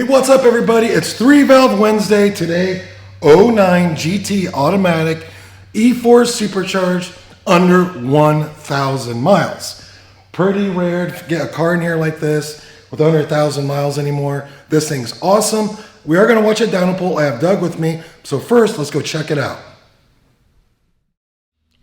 What's up everybody? It's 3-Valve Wednesday today. 09 GT automatic E4 supercharged under 1,000 miles. Pretty rare to get a car in here like this with under 1,000 miles anymore. This thing's awesome. We are going to watch a dyno pull. I have Doug with me. So first, let's go check it out.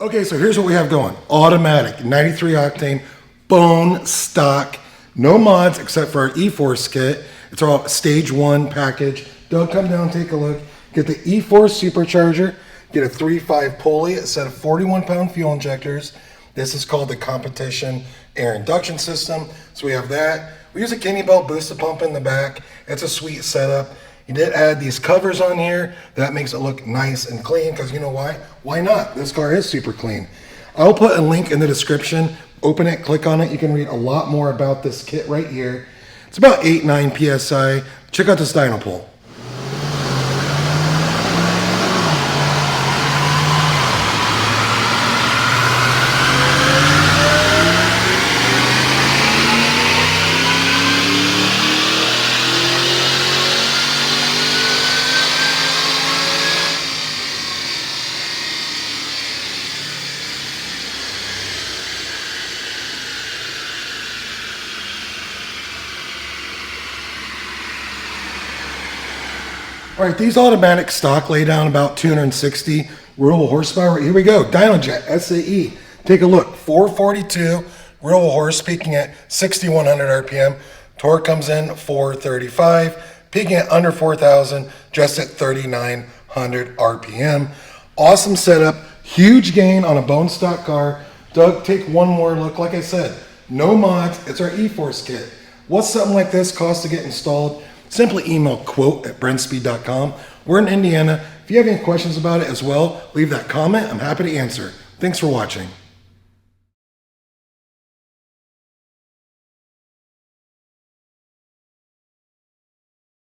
Okay, so here's what we have going. Automatic, 93 octane, bone stock, no mods except for our E-Force kit. It's all stage 1 package. Doug, come down, take a look. Get the E-Force supercharger. Get a 3.5 pulley, a set of 41-pound fuel injectors. This is called the competition air induction system. So we have that. We use a Kidney Belt boosted pump in the back. It's a sweet setup. You did add these covers on here. That makes it look nice and clean because you know why? Why not? This car is super clean. I'll put a link in the description. Open it, click on it. You can read a lot more about this kit right here. It's about 8-9 PSI. Check out this dyno pull. All right, these automatics stock lay down about 260 rollable horsepower. Here we go, DynoJet SAE. Take a look, 442 rollable horse, peaking at 6,100 RPM. Torque comes in 435, peaking at under 4,000, just at 3,900 RPM. Awesome setup, huge gain on a bone stock car. Doug, take one more look. Like I said, no mods, it's our E-Force kit. What's something like this cost to get installed? Simply email quote@brenspeed.com. We're in Indiana. If you have any questions about it as well, leave that comment. I'm happy to answer. Thanks for watching.